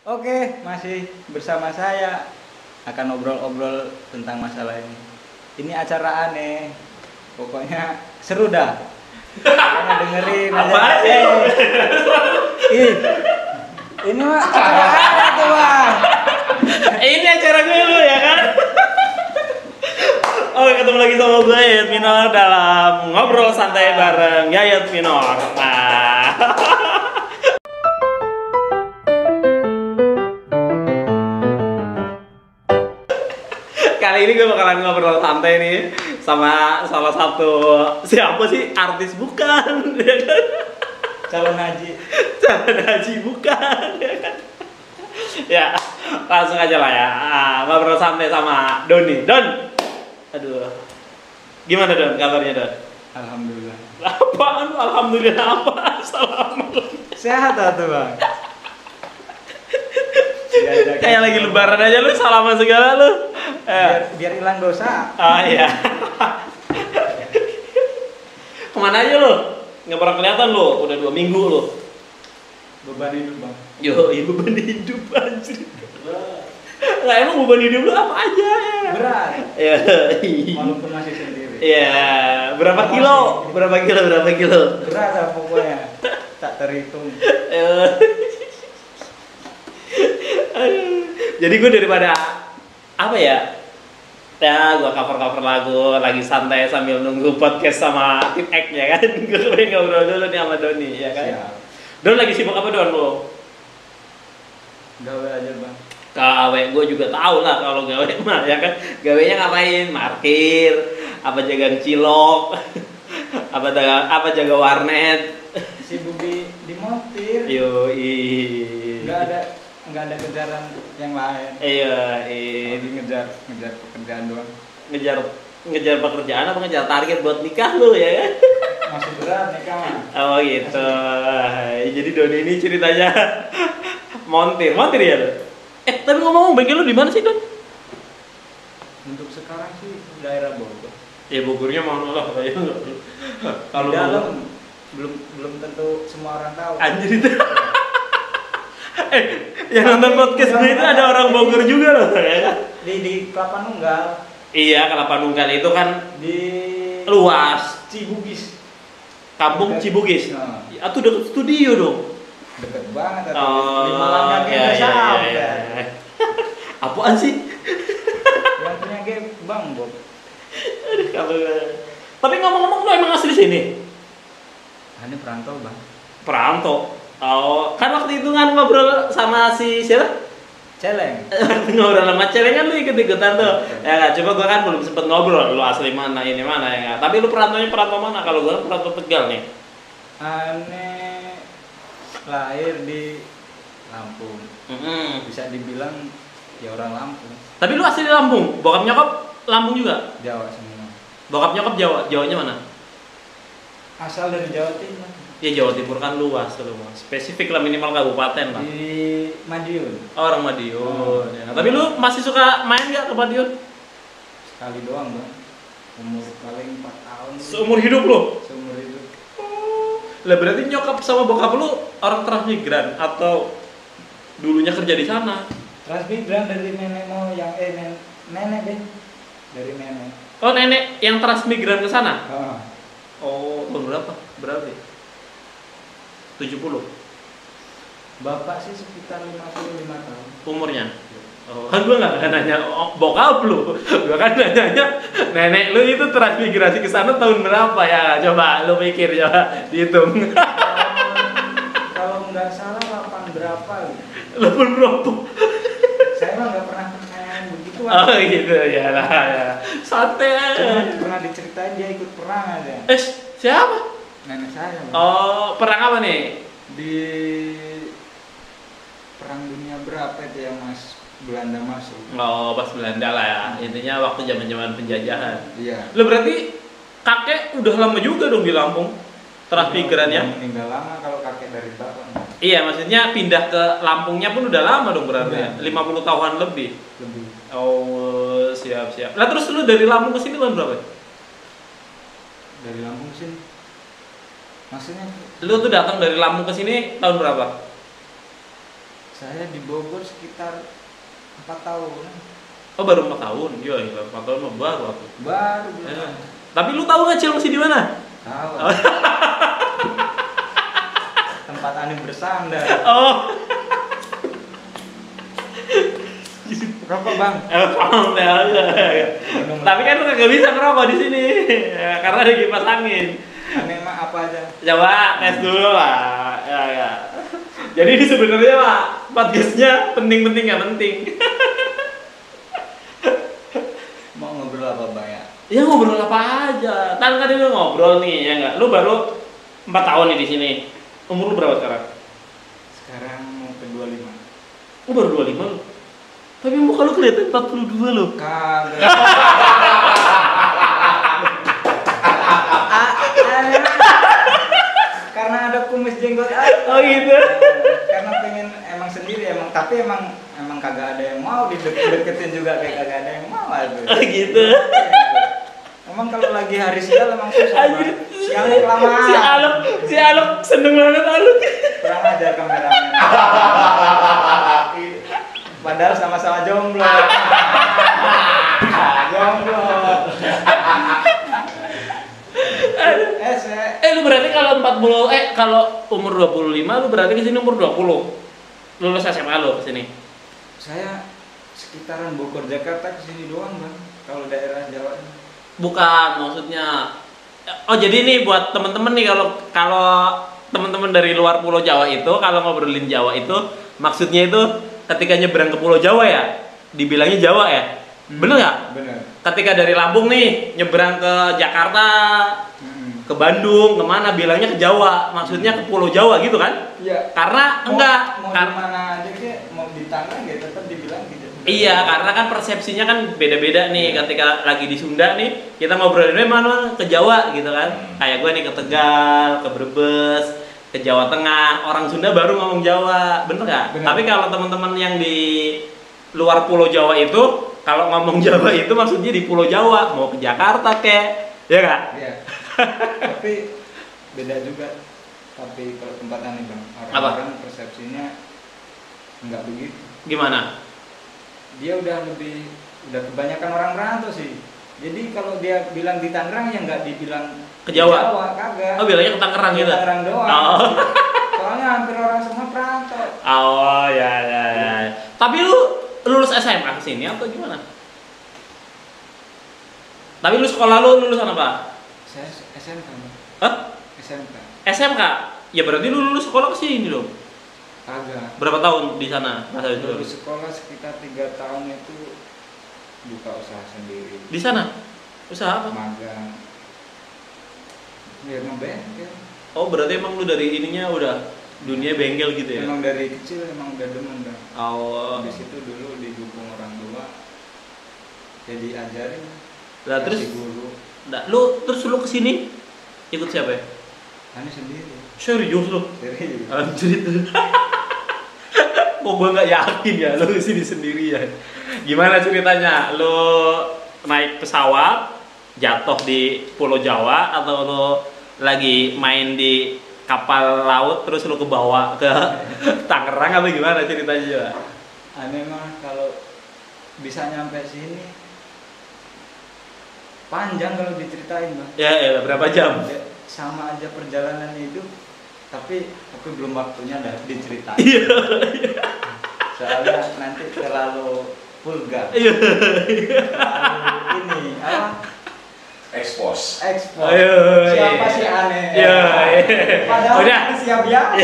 Oke, masih bersama saya akan obrol-obrol tentang masalah ini. Ini acara aneh, pokoknya seru dah. Pokoknya dengerin aja. Ih, ini mah acara aneh tuh bang. Ini acara gue lu ya kan? Oke, ketemu lagi sama gue Yayat Minor dalam ngobrol santai bareng Yayat Minor. Nah. Kali ini gue bakalan ngobrol santai nih sama salah satu siapa sih, artis bukan ya kan? Calon haji. Calon haji bukan ya kan? Ya, langsung aja lah ya. Ngobrol santai sama Doni. Don. Aduh. Gimana Don kabarnya Don? Alhamdulillah. Apaan? Alhamdulillah apa? Assalamualaikum. Sehat tuh bang. Kayak lagi lebaran aja lu salaman segala lu. Biar hilang dosa. Ah iya. Kemana aja lu? Nggak pernah kelihatan lu. Udah 2 minggu lu. Beban hidup bang. Yo, beban hidup anjir. Lah emang beban hidup lu apa aja ya? Berat. Ya. Walaupun masih sendiri. Iya, berapa kilo? Berapa kilo? Berat lah pokoknya. Tak terhitung. Jadi gue daripada apa ya? Ya, gue cover lagu lagi santai sambil nunggu podcast sama tim X ya kan. Gue pengen ngobrol dulu nih sama Doni ya kan. Siap. Don lagi sibuk apa Don lu? Gawe aja bang. Gawe gue juga tahu lah kalau gawe mah ya kan. Gawenya ngapain? Markir, apa jaga cilok, apa jaga warnet. Sibuk di montir. Yoi. Nggak ada kejaran yang lain. Iya, Lagi ngejar pekerjaan doang. ngejar pekerjaan apa ngejar target buat nikah lu ya kan? Masih berat nikah mah. Oh gitu. Jadi Doni ini ceritanya montir ya lo? Tapi ngomong bengkel lu di mana sih Don? Untuk sekarang sih daerah Bogor. Ya Bogornya mana lah Kalau dalam belum tentu semua orang tahu. Anjir itu. Yang nonton podcast gue itu ada orang Bogor juga loh ya. Di Kelapa Nunggal. Iya, Kelapa Nunggal itu kan Di luas. Cibugis. Kampung Cibugis. Nah. Atau deket studio dong. Deket banget. Oh, Di Malang kan iya. Apaan sih? Yang punya game Bang Bob. Aduh, tapi ngomong-ngomong lu emang asli sini? Ini perantau bang. Perantau. Oh, kan waktu itu kan ngobrol sama si siapa? Celeng. Ngobrol sama Celeng kan lu ikut-ikutan tuh. Ya kan, coba gua kan belum sempet ngobrol lu asli mana ini mana ya kan. Tapi lu perantaunya perantau mana? Kalau gua kan perantau Tegal nih. Aneh lahir di Lampung. Bisa dibilang ya orang Lampung. Tapi lu asli Lampung. Bokap nyokap Lampung juga? Jawa semua. Bokap nyokap Jawa. Jawanya mana? Asal dari Jawa Timur. Ya Jawa Timur kan luas tuh, spesifik lah minimal kabupaten lah. Di Madiun. Oh, orang Madiun. Ya. Tapi lu masih suka main nggak ke Madiun? Sekali doang bang. Umur paling 4 tahun. Seumur hidup lu? Seumur hidup. Lah berarti nyokap sama bokap lu orang transmigran atau dulunya kerja di sana? Transmigran dari nenek moyang nenek deh. Dari nenek. Oh, nenek yang transmigran ke sana? Oh. Oh, tahun berapa? Berarti 70. Bapak sih sekitar 55 tahun. Umurnya? Oh, kan gua nggak nanya bokap lu, gua kan nanya nenek lu itu transmigrasi ke sana tahun berapa ya? Coba lu pikir, coba dihitung. Kalau nggak salah 8 berapa gitu. 8 berapa? Saya mah nggak pernah pertanyaan begitu. Oh gitu ya lah ya. Santai. Cuma pernah diceritain dia ikut perang aja. Siapa? Nenek saya. Bang. Oh, perang apa nih? Di perang dunia berapa itu yang Belanda masuk? Oh, pas Belanda lah ya. Intinya waktu zaman-zaman penjajahan. Iya. Lu berarti kakek udah lama juga dong di Lampung? Transmigrannya? Tinggal lama kalau kakek dari bapak. Iya, maksudnya pindah ke Lampungnya pun udah lama dong berarti ya. 50 tahunan lebih. Oh, siap. Lah terus lu dari Lampung ke sini tahun berapa? Dari Lampung sini. Maksudnya lu tuh datang dari Lampung ke sini tahun berapa? Saya di Bogor sekitar 4 tahun. Oh baru 4 tahun, iya 4 tahun mah baru aku. Baru. Tapi lu tahu nggak Cilengsi di mana? Tahu. Tempat aneh bersandar. Oh. Rokok bang. Tapi kan lu nggak bisa ngerokok di sini karena ada kipas angin. Aneh mah apa aja? Coba tes dulu lah. Ya. Jadi ini sebenarnya Pak, podcastnya penting-penting nggak penting. Mau ngobrol apa bang ya? Ya ngobrol apa aja. Tadi lu ngobrol nih ya nggak? Lu baru 4 tahun nih di sini. Umur lu berapa sekarang? Sekarang mau ke 25. Lu baru 25 lu. Tapi muka lu kelihatan 42 lu. Kagak. Karena ada kumis jenggot aja. Oh gitu. Karena pengen emang sendiri tapi emang kagak ada yang mau dideketin juga kayak kagak ada yang mau aja. Oh gitu. Emang kalau lagi hari sial emang susah banget. Sialnya kelamaan. Si Alok seneng banget Alok. Kurang ajar kameramen. Padahal sama-sama jomblo. Jomblo. Lu berarti kalau 40 kalau umur 25 lu berarti ke sini umur 20. Lulus SMA lu ke sini. Saya sekitaran Bogor Jakarta ke sini doang, Bang. Kalau daerah Jawa. Bukan, maksudnya oh jadi nih buat temen-temen nih kalau temen-temen dari luar Pulau Jawa itu kalau ngobrolin Jawa itu maksudnya itu ketika nyebrang ke Pulau Jawa ya dibilangnya Jawa ya. Bener nggak? Bener. Ketika dari Lampung nih nyebrang ke Jakarta, ke Bandung, kemana bilangnya ke Jawa, maksudnya ke Pulau Jawa gitu kan? Iya. Karena enggak. Mau di mana aja kayak mau di Tangerang ya tetap dibilang gitu. Iya, karena kan persepsinya kan beda-beda nih. Ketika lagi di Sunda nih, kita ngobrolin mana ke Jawa gitu kan? Kayak gue nih ke Tegal, ke Brebes, ke Jawa Tengah. Orang Sunda baru ngomong Jawa, bener nggak? Tapi kalau teman-teman yang di luar Pulau Jawa itu, kalau ngomong Jawa itu maksudnya di Pulau Jawa, mau ke Jakarta kek, ya nggak? Iya. Tapi beda juga. Tapi kalau tempat aneh bang, orang-orang persepsinya nggak begitu. Gimana? Dia udah kebanyakan orang merantau sih. Jadi kalau dia bilang di Tangerang ya nggak dibilang ke Jawa. Kagak. Oh bilangnya ke Tangerang gitu. Tangerang doang. Oh. Soalnya hampir orang semua perantau. Oh ya. Tapi lu lulus SMA ke sini atau gimana? Tapi lu sekolah lu lulusan apa? Saya SMK. Hah? SMK. SMK? Ya berarti lu lulus sekolah ke sini dong. Agak. Berapa tahun di sana? Lulus sekolah sekitar 3 tahun itu buka usaha sendiri. Di sana? Usaha apa? Magang. Ya ngebengkel. Oh berarti emang lu dari ininya udah dunia bengkel gitu ya? Emang dari kecil emang udah demen bang. Oh. Di situ dulu didukung orang tua. Jadi ajarin. Lah terus guru. Lu kesini ikut siapa ya? Aneh sendiri. Serius lu? Serius. Anjir itu. Kok gua nggak yakin ya lu kesini sendirian. Gimana ceritanya? Lu naik pesawat jatuh di Pulau Jawa atau lu lagi main di kapal laut terus lu kebawa ke Tangerang apa gimana ceritanya? Aneh mah kalau bisa nyampe sini panjang kalau diceritain bang. Ya berapa jam? Sama aja perjalanan hidup, tapi belum waktunya dah diceritain. Soalnya nanti terlalu vulgar. Terlalu ini apa? Expose. Siapa sih aneh? Padahal udah siap ya.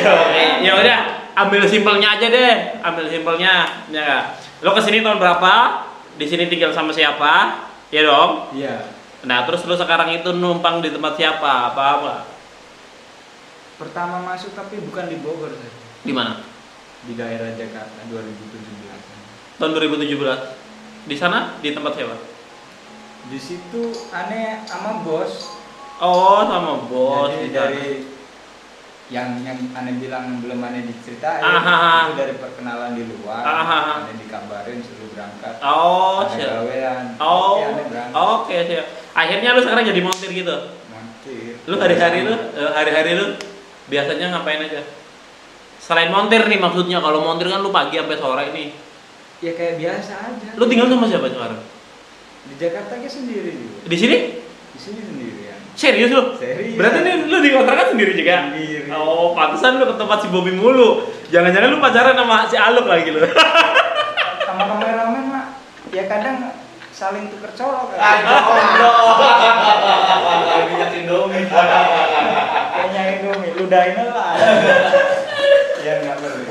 Ya udah, ambil simpelnya aja deh. Ambil simpelnya. Ya. Lo kesini tahun berapa? Di sini tinggal sama siapa? Ya dong. Iya. Nah, terus lo sekarang itu numpang di tempat siapa? Apa? Pertama masuk tapi bukan di Bogor saya. Di mana? Di daerah Jakarta 2017. Tahun 2017. Di sana di tempat siapa? Di situ aneh sama bos. Oh, sama bos. Jadi dari yang aneh bilang belum aneh diceritain. Itu dari perkenalan di luar. Aneh dikabarin suruh berangkat. Oh, ada gawean. Oh, aneh berangkat. Oke, siap. Akhirnya lu sekarang jadi montir gitu. Montir. Lu hari-hari lu biasanya ngapain aja? Selain montir nih maksudnya, kalau montir kan lu pagi sampai sore nih. Ya kayak biasa aja. Lu tinggal sama siapa sekarang? Di Jakarta kayak sendiri juga. Di sini? Di sini sendirian. Serius lu? Serius. Berarti nih lu di kontrakan sendiri juga? Sendiri. Oh, pantesan lu ke tempat si Bobby mulu. Jangan-jangan lu pacaran sama si Aluk lagi lu. Sama kameramen mah ya kadang saling tuker colok kan. Minyak Indomie. Kayaknya Indomie ludahin lah. Ya enggak perlu.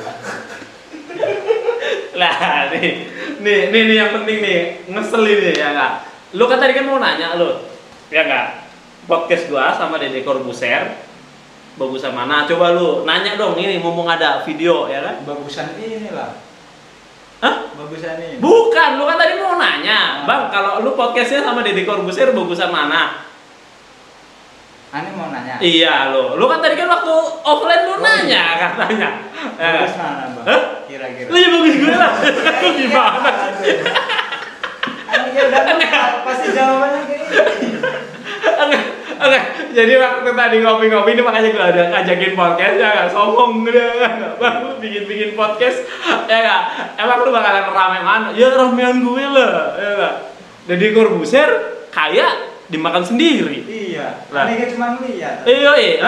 Lah, nih yang penting nih, ngeselin nih ya enggak. Lu kan tadi kan mau nanya lu. Ya enggak? Podcast gua sama Deddy Corbuzier bagusan mana? Coba lu nanya dong, ini mumpung ada video ya kan? Bagusan ini lah. Hah? Bagusan ini. Bukan, lu kan tadi mau nanya. Bang, kalau lu podcastnya sama Deddy Corbuzier bagusan mana? Aneh mau nanya. Iya lu kan tadi kan waktu offline lu nanya katanya. Bagus mana, Bang? Hah? Kira-kira. Lu ya bagus gue lah. Lu gimana? Aneh ya udah pasti jawabannya kayak gini. Oke, jadi waktu tadi ngopi-ngopi ini makanya gue ada ngajakin podcast ya nggak, sombong udah nggak, bang lu bikin podcast ya nggak, emang lu bakalan rame mana? Ya ramean gue lah, ya nggak. Deddy Corbuzier kayak dimakan sendiri. Iya. Lah. Aneh cuma lihat. Iya.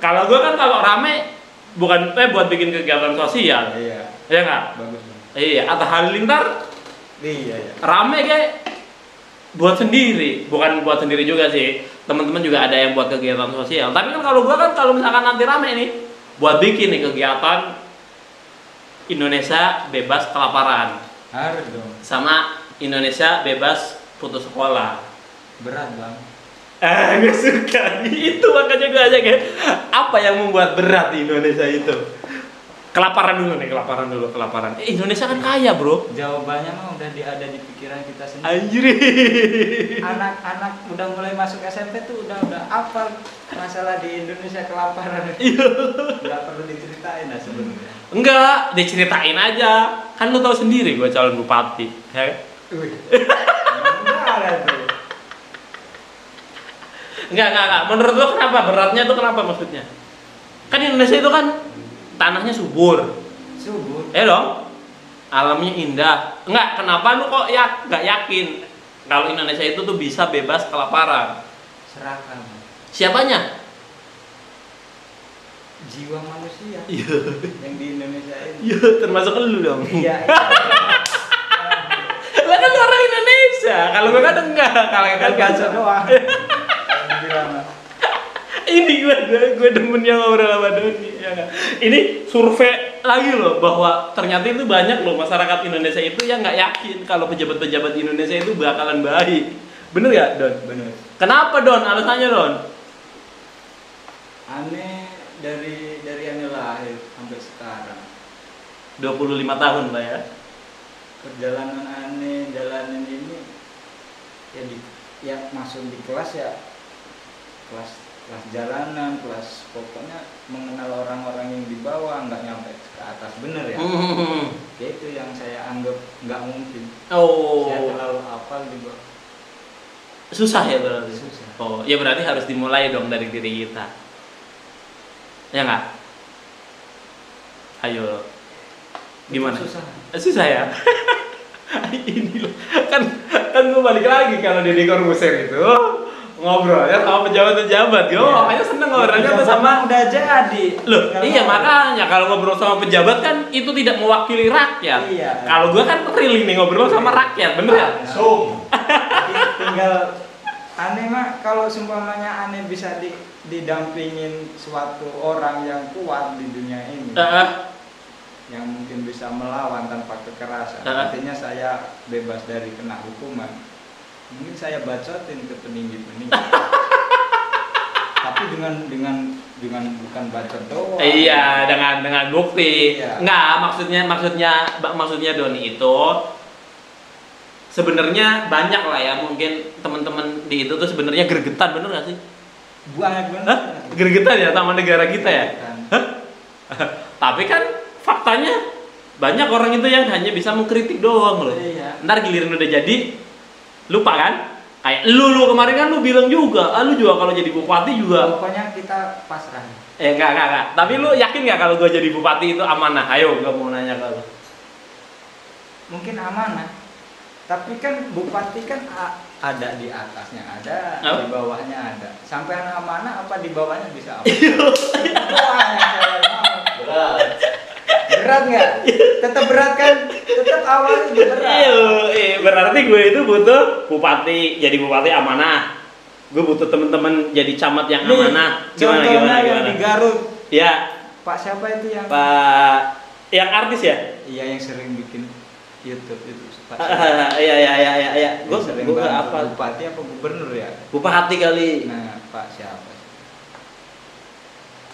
Kalau rame bukan buat bikin kegiatan sosial. Iya. Ya nggak? Bagus. Iya, Atta Halilintar Iya ya. rame kayak buat sendiri, bukan buat sendiri juga sih. Teman-teman juga ada yang buat kegiatan sosial. Tapi kan kalau misalkan nanti rame nih, buat bikin nih kegiatan Indonesia bebas kelaparan Harus dong. sama Indonesia bebas putus sekolah. Berat, Bang. Gak suka. Itu makanya gue aja kayak apa yang membuat berat di Indonesia itu? Kelaparan dulu. Indonesia kan kaya, bro. Jawabannya mah udah ada di pikiran kita sendiri. Anjir. Anak-anak udah mulai masuk SMP tuh udah apa masalah di Indonesia kelaparan. Iya. Nggak perlu diceritain lah sebenarnya. Enggak, diceritain aja. Kan lu tahu sendiri gue calon bupati, ya. Wih. Enggak ada tuh. Enggak. Menurut lu kenapa beratnya tuh kenapa maksudnya? Kan Indonesia itu kan tanahnya subur. Subur. Dong. Alamnya indah. Enggak, kenapa lu kok enggak yakin kalau Indonesia itu tuh bisa bebas kelaparan? Seragam. Siapanya? Jiwa manusia. Iya. Yang di Indonesia ini. Iya, termasuk lu dong. Iya. Lah kan lu orang Indonesia. Kalau gue kan enggak, kalau kan Gaco doang. Yang bilang, ini gue demen yang ngobrol sama Doni ya kan? Ini survei lagi loh bahwa ternyata itu banyak loh masyarakat Indonesia itu yang nggak yakin kalau pejabat-pejabat Indonesia itu bakalan baik. Bener gak, Don? bener. Kenapa, Don? Alasannya, Don? Aneh dari aneh lahir sampai sekarang. 25 tahun lah ya. Perjalanan aneh jalanin ini ya masuk di kelas ya kelas jalanan, kelas pokoknya mengenal orang-orang yang di bawah, nggak nyampe ke atas, bener ya. Itu yang saya anggap nggak mungkin. Saya terlalu hafal di bawah. Susah ya berarti. Susah. Oh, ya berarti harus dimulai dong dari diri kita. Ya nggak? Ayo. Gimana? Susah ya. Ini loh. Kan gue balik lagi kalau Deddy Corbuzier itu ngobrol ya sama pejabat-pejabat. Makanya seneng ngobrolnya tuh sama udah jadi. Loh, iya makanya kalau ngobrol sama pejabat kan itu tidak mewakili rakyat. Iya. Kalau gua kan real nih ngobrol sama rakyat, bener ya? Tinggal aneh mah kalau seumpamanya aneh bisa didampingin suatu orang yang kuat di dunia ini. Yang mungkin bisa melawan tanpa kekerasan. Artinya saya bebas dari kena hukuman. Mungkin saya bacotin ke peninggi-peninggi. Tapi dengan bukan bacot doang. Iya, dengan bukti. Iya. Enggak, maksudnya Doni itu sebenarnya banyak lah ya, mungkin teman-teman di itu tuh sebenarnya gregetan, bener gak sih? Banyak bener. Hah? Gregetan ya sama negara kita ya? Hah? Tapi kan faktanya banyak orang itu yang hanya bisa mengkritik doang loh. Iya. Ntar giliran udah jadi lupa kan? Kayak lu kemarin kan lu bilang juga, lu juga kalau jadi bupati juga. Pokoknya kita pasrah. Enggak. Tapi lu yakin nggak kalau gue jadi bupati itu amanah? Ayo, gue mau nanya ke lu. Mungkin amanah. Tapi kan bupati kan ada di atasnya ada, Apa? di bawahnya ada. Sampai amanah apa di bawahnya bisa amanah? Wah, yang saya mau. Berat. Berat nggak? Tetap berat kan? Tetap awalnya berat. Berarti gue itu butuh bupati, jadi bupati amanah. Gue butuh temen-temen jadi camat yang Nih, amanah. contohnya yang di Garut. Ya, Pak siapa itu yang? Pak, yang artis ya? Iya yang sering bikin YouTube itu. Pak Iya. Gue sering gue bantu. apa? Bupati apa gubernur ya? Bupati kali. Nah, Pak siapa?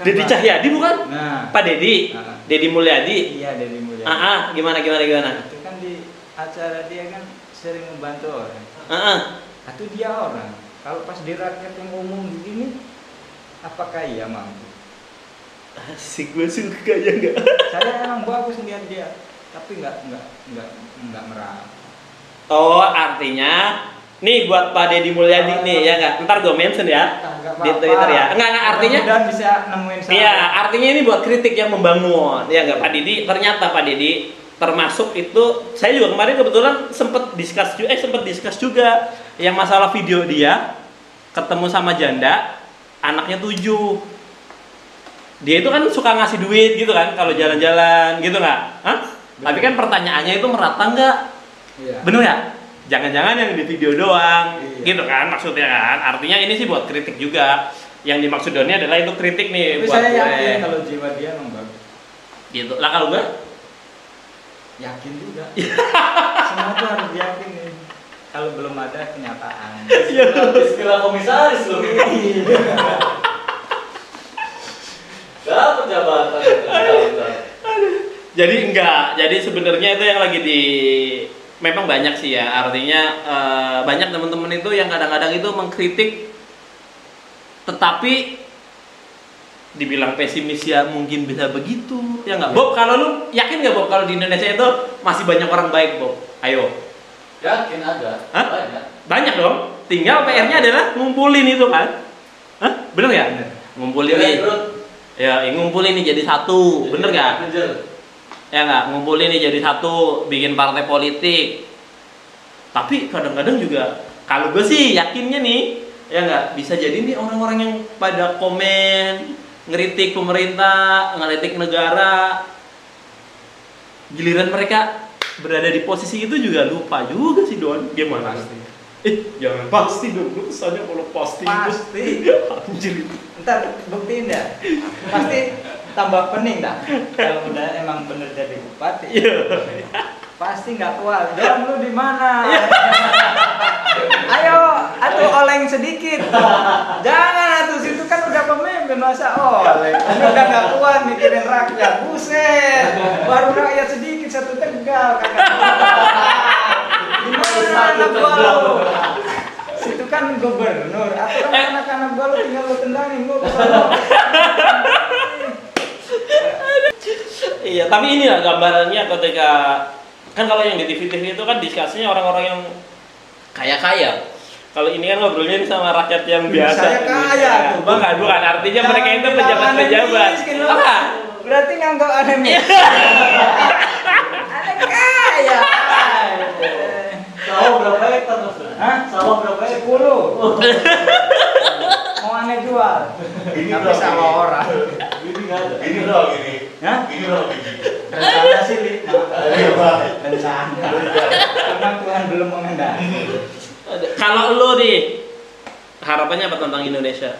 Kan Dedi Pak- Cahyadi bukan? Nah, Pak Dedi. Ah. Dedi Mulyadi. iya dari Mulyadi. Gimana? Itu kan di acara dia kan sering membantu orang. Itu dia orang. Kalau pas di rakyat yang umum begini, apakah ia mampu? Asik, gue suka ya enggak? Saya emang bagus lihat dia, tapi nggak merah. Oh, artinya nih buat Pak Dedi Mulyadi nih ya enggak? Ntar gue mention ya di Twitter ya. Enggak artinya. Dan bisa nemuin saya. Iya, artinya ini buat kritik yang membangun. Ya enggak Pak Dedi, ternyata Pak Dedi termasuk itu saya juga kemarin kebetulan sempat discuss juga yang masalah video dia ketemu sama janda, anaknya 7. Dia itu kan suka ngasih duit gitu kan kalau jalan-jalan gitu nggak? Hah? Tapi kan pertanyaannya itu merata nggak? Iya. Bener ya? Jangan-jangan yang di video doang, Iya. gitu kan maksudnya kan? Artinya ini sih buat kritik juga. Yang dimaksud Doni adalah itu kritik nih Tapi buat saya gue. yakin kalau jiwa dia emang bagus. Gitu. Lah kalau gue? Yakin juga. Semua tuh harus diyakin. Kalau belum ada kenyataan. Istilah komisaris loh. Dapat jabatan. Jadi enggak. Jadi sebenarnya itu yang lagi memang banyak sih ya. Artinya banyak teman-teman itu yang kadang-kadang itu mengkritik, tetapi dibilang pesimis ya mungkin bisa begitu. Ya nggak? Bob, kalau lu yakin nggak Bob kalau di Indonesia itu masih banyak orang baik, Bob? Ayo. Yakin ada. Hah? Banyak. Banyak dong. Tinggal PR-nya adalah ngumpulin itu kan. Hah? Bener ya? Bener. Ngumpulin nih. Ya, ngumpulin nih jadi satu. Bener nggak? Ya nggak, ngumpulin nih jadi satu, bikin partai politik. Tapi kadang-kadang juga, kalau gue sih yakinnya nih, ya nggak, bisa jadi nih orang-orang yang pada komen, ngeritik pemerintah, ngeritik negara, giliran mereka berada di posisi itu juga lupa juga sih Don. Gimana? Pasti. Jangan pasti dong, lu kesannya kalau pasti. Pasti. Anjir. Ntar buktiin dah. Pasti tambah pening dah. Kalau udah emang bener jadi bupati. Pasti nggak kuat. Don, lu di mana? Ayo, atuh oleng sedikit. Jangan atuh, situ kan udah pemimpin masa oleng. Ini udah nggak kuat mikirin rakyat. Buset. Baru rakyat sedikit satu Tegal kagak. Gimana anak gua lu? Situ kan gubernur. Atau kan anak-anak gua lu tinggal lu tendangin gua. Iya, tapi inilah gambarannya ketika kan kalau yang di TV-TV itu kan diskusinya orang-orang yang kaya-kaya. Kalau ini kan ngobrolnya sama rakyat yang biasa. Saya kaya tuh. Bukan, artinya mereka itu pejabat-pejabat. Apa? Berarti nganggap aneh nih. Aneh kaya. Sawah berapa hektar mas? Hah? Sawah berapa hektar? 10. Mau aneh jual. Ini Tapi berapa? sama orang. Ini nggak ada. Ini berapa gini? Hah? Ini berapa gini? Rencana sih, Li. Iya pak. Rencana. Karena Tuhan belum mengendaki. Kalau lo nih harapannya apa tentang Indonesia?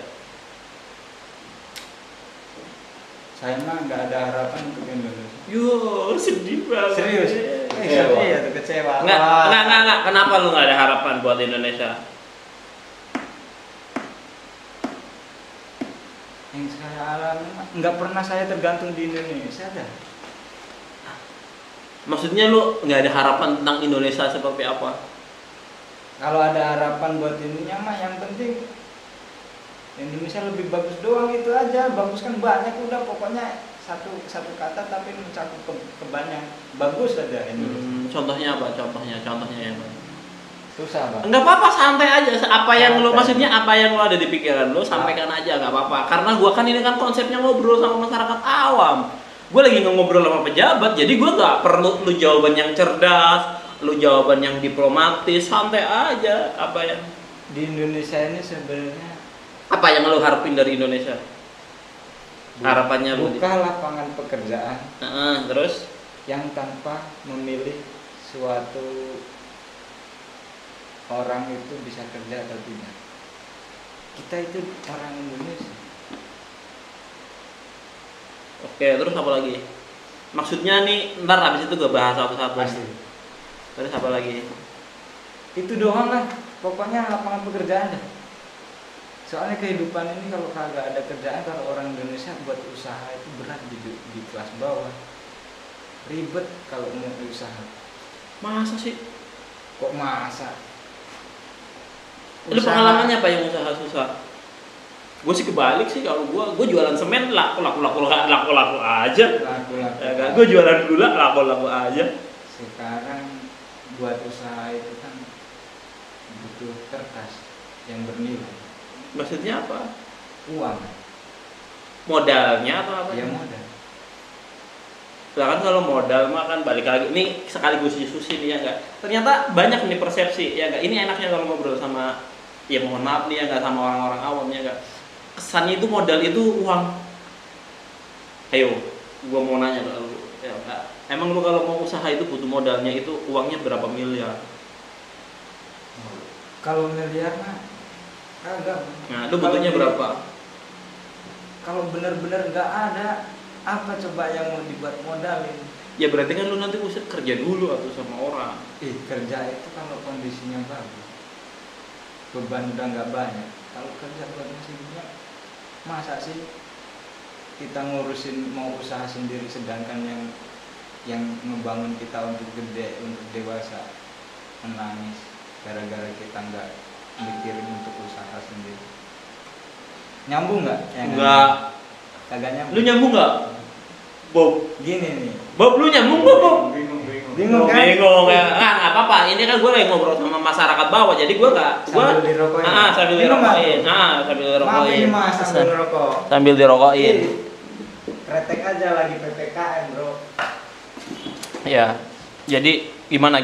Saya mah nggak ada harapan untuk Indonesia. Yo, sedih banget. Serius? Iya tuh kecewa. Enggak. Kenapa lu nggak ada harapan buat Indonesia? Yang saya alami nggak pernah saya tergantung di Indonesia dah. Maksudnya lu nggak ada harapan tentang Indonesia seperti apa? Kalau ada harapan buat ininya mah yang penting Indonesia lebih bagus doang, itu aja. Bagus kan banyak udah, pokoknya satu kata tapi mencakup ke banyak. Bagus aja Indonesia. Contohnya apa? Contohnya yang mana? susah bang. Enggak apa-apa, santai aja. Apa yang lo Santai. maksudnya, apa yang lo ada di pikiran lo, sampaikan aja, nggak apa-apa. Karena gua kan ini kan konsepnya ngobrol sama masyarakat awam. Gue lagi ngobrol sama pejabat, jadi gua nggak perlu lu jawaban yang cerdas, lu jawaban yang diplomatis, santai aja. Apa yang Di Indonesia ini sebenarnya lo harapin dari Indonesia? Harapannya lo buka lapangan pekerjaan terus yang tanpa memilih suatu orang itu bisa kerja atau tidak. Kita itu orang Indonesia. oke, terus apa lagi? Maksudnya nih, ntar habis itu gue bahas satu-satu. Pasti. Terus apa lagi? Itu doang lah. Pokoknya lapangan pekerjaan dah. Soalnya kehidupan ini kalau kagak ada kerjaan, kalau orang Indonesia buat usaha itu berat di kelas bawah. Ribet kalau mau usaha. Masa sih? Kok masa? Lu pengalamannya apa yang usaha susah? Gue sih kebalik sih, kalau gue jualan semen laku aja. Gue jualan gula laku aja. Sekarang buat usaha itu kan butuh kertas yang bernilai. Maksudnya apa? Uang. Modalnya atau apa? Ya modal. Sedangkan kalau modal mah kan balik lagi. Ini sekaligus diskusi nih ya enggak. Ternyata banyak nih persepsi ya enggak. Ini enaknya kalau ngobrol sama, ya mohon maaf nih ya enggak, sama orang-orang awam ya enggak. Kesannya itu modal itu uang. Ayo, gua mau nanya ke lu. Ya enggak. Emang lu kalau mau usaha itu butuh modalnya itu uangnya berapa miliar? Kalau miliar mah kagak. Nah, lu butuhnya berapa? Kalau benar-benar nggak ada, apa coba yang mau dibuat modalin? Ya berarti kan lu nanti usah kerja dulu atau sama orang. Kerja itu kalau kondisinya bagus, beban udah nggak banyak. Kalau kerja buat masih banyak, masa sih kita ngurusin mau usaha sendiri, sedangkan yang ngebangun kita untuk gede, untuk dewasa, menangis gara-gara kita nggak mikirin untuk usaha sendiri. Nyambung nggak? Enggak. Kagak nyambung. Lu nyambung nggak? Bob. Gini nih. Bob, lu nyambung Bob? Bingung kan? Bingung ya. Nggak apa-apa. Ini kan gue lagi ngobrol sama masyarakat bawah, jadi gue nggak. Sambil dirokokin. Sambil dirokokin. Sambil Maaf ini dirokokin. mas, sambil ngerokok. Sambil dirokokin. Retek aja lagi PPKM bro. Ya. Jadi gimana?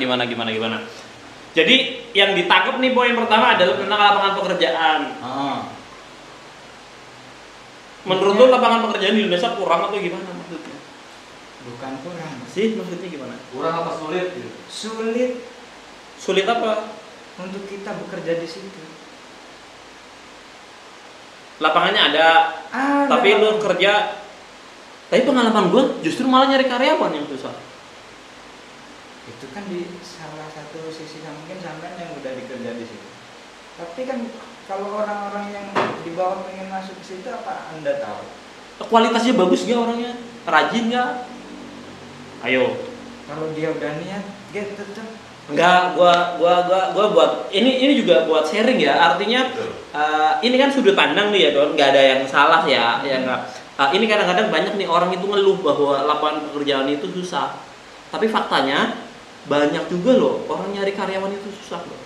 Jadi yang ditangkap nih poin pertama adalah tentang lapangan pekerjaan. Menurut lu lapangan pekerjaan di Indonesia kurang atau gimana maksudnya? Bukan kurang. Sih, maksudnya gimana? Kurang apa sulit gitu? Sulit Sulit apa? untuk kita bekerja di situ. Lapangannya ada, tapi lu kerja. Tapi pengalaman gue justru malah nyari karyawan yang susah. Itu kan di salah satu sisi mungkin sampean yang udah dikerja di situ. Tapi kan kalau orang-orang yang di bawah pengen masuk ke situ, apa Anda tahu? Kualitasnya bagus nggak orangnya? Rajin nggak? Ayo. Kalau dia udah niat, dia tetap. Enggak, gua buat ini juga buat sharing ya. Artinya ini kan sudut pandang nih ya, Don. Nggak ada yang salah ya, ya enggak. Ini kadang-kadang banyak nih orang itu ngeluh bahwa lapangan pekerjaan itu susah. Tapi faktanya banyak juga loh orang nyari karyawan itu susah loh.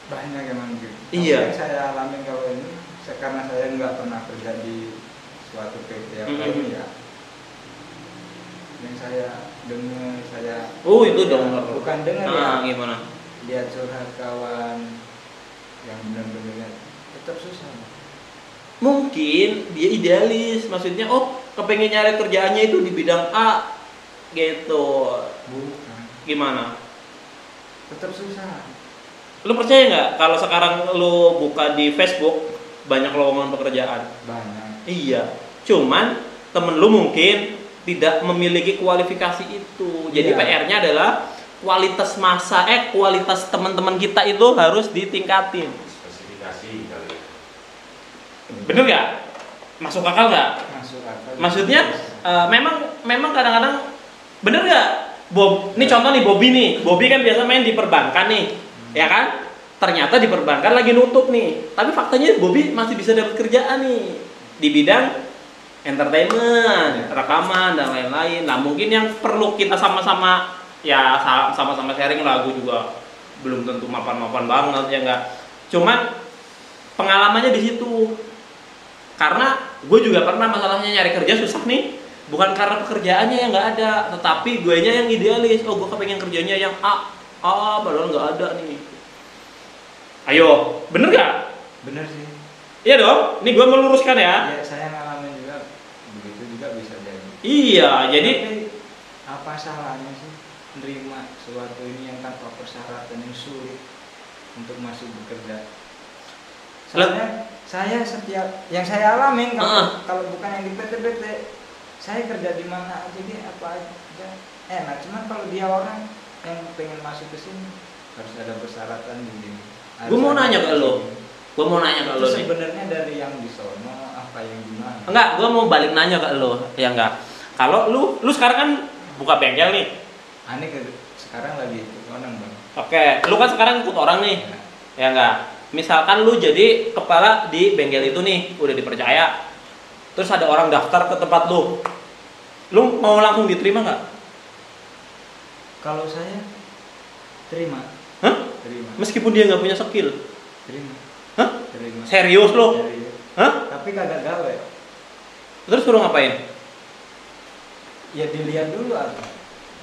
Banyak emang gitu. Iya. Yang saya alami kalau ini, karena saya nggak pernah kerja di suatu PT yang lain ya. Yang saya dengar, Itu dengar. bukan dengar ya. Gimana? Lihat curhat kawan yang benar-benar tetap susah. Mungkin dia idealis, maksudnya kepengen nyari kerjaannya itu di bidang A gitu. Bukan. Gimana? Tetap susah. Lu percaya nggak kalau sekarang lu buka di Facebook banyak lowongan pekerjaan? Banyak. Iya. Cuman temen lu mungkin tidak memiliki kualifikasi itu. Jadi Iya. PR-nya adalah kualitas kualitas teman-teman kita itu harus ditingkatin. Spesifikasi kali. Bener nggak? Masuk akal nggak? Masuk akal. Maksudnya memang kadang-kadang bener nggak? Bob, ini contoh nih Bobby nih. Bobby kan biasa main di perbankan nih, ya kan? Ternyata di perbankan lagi nutup nih. Tapi faktanya Bobby masih bisa dapat kerjaan nih di bidang entertainment, rekaman dan lain-lain. Nah mungkin yang perlu kita sama-sama sharing lah, gue juga belum tentu mapan-mapan banget ya enggak. Cuman pengalamannya di situ. Karena gue juga pernah masalahnya nyari kerja susah nih. Bukan karena pekerjaannya yang nggak ada, tetapi gue nya yang idealis. Oh, gue kepengen kerjanya yang padahal nggak ada nih. Ayo, bener nggak? Bener sih. Iya dong. Ini gue meluruskan ya. Ya saya ngalamin juga, begitu juga bisa jadi. Iya, jadi Tapi apa salahnya sih menerima sesuatu ini yang tanpa persyaratan yang sulit untuk masuk bekerja? Soalnya saya setiap yang saya alamin kalau bukan yang di PT-PT, saya kerja di mana aja deh, apa aja enak. Cuman kalau dia orang yang pengen masuk ke sini harus ada persyaratan begini. gue mau nanya ke lo. Gue mau nanya ke Itu lo nih. sebenarnya dari yang di sono apa yang gimana? Enggak, gue mau balik nanya ke lo. Ya enggak. Kalau lu sekarang kan buka bengkel nih. Aneh sekarang lagi ikut orang bang. Oke, lu kan sekarang ikut orang nih. Ya enggak. Misalkan lu jadi kepala di bengkel itu nih, udah dipercaya. Terus ada orang daftar ke tempat lu. Lu mau langsung diterima nggak? Kalau saya terima. Hah? Terima. Meskipun dia nggak punya skill. Terima. Hah? Terima. Serius lo? Serius. Hah? Tapi kagak gawe. Terus suruh ngapain? Ya dilihat dulu apa.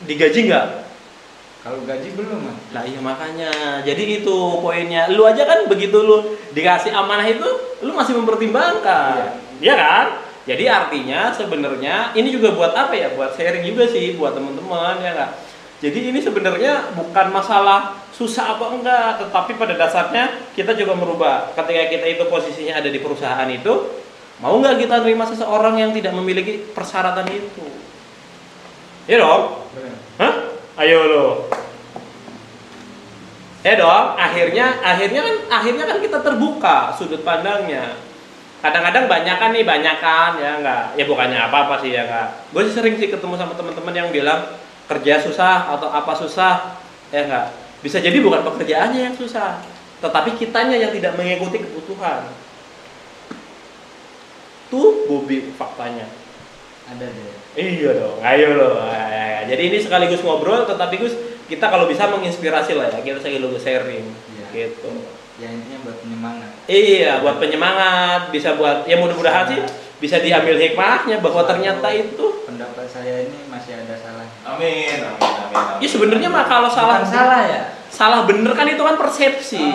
Digaji nggak? Kalau gaji belum mah. Lah iya makanya. Jadi itu poinnya. Lu aja kan begitu lu dikasih amanah itu, lu masih mempertimbangkan. Iya kan? Jadi artinya sebenarnya ini juga buat apa ya? Buat sharing juga sih buat teman-teman ya nggak? Jadi ini sebenarnya bukan masalah susah apa enggak, tetapi pada dasarnya kita juga merubah. Ketika kita itu posisinya ada di perusahaan itu, mau nggak kita terima seseorang yang tidak memiliki persyaratan itu? Iya dong? Benar. Hah? Ayo lo. Ya dong. Akhirnya kan kita terbuka sudut pandangnya. Kadang-kadang banyakan ya enggak. Ya bukannya apa-apa sih ya enggak. Gue sering sih ketemu sama teman-teman yang bilang kerja susah atau apa susah, ya enggak. Bisa jadi bukan pekerjaannya yang susah, tetapi kitanya yang tidak mengikuti kebutuhan. Tuh Bobi faktanya. Ada deh. Iya dong, ayo loh. Jadi ini sekaligus ngobrol, tetapi Gus kita kalau bisa menginspirasi lah ya, kita sekaligus sharing, gitu. Ya intinya buat penyemangat. Iya, buat penyemangat, bisa buat ya mudah-mudahan sih bisa diambil hikmahnya bahwa ternyata itu. Pendapat saya ini masih ada salah. Amin. Ya sebenarnya mah kalau salah Bukan salah ya. salah bener kan itu kan persepsi.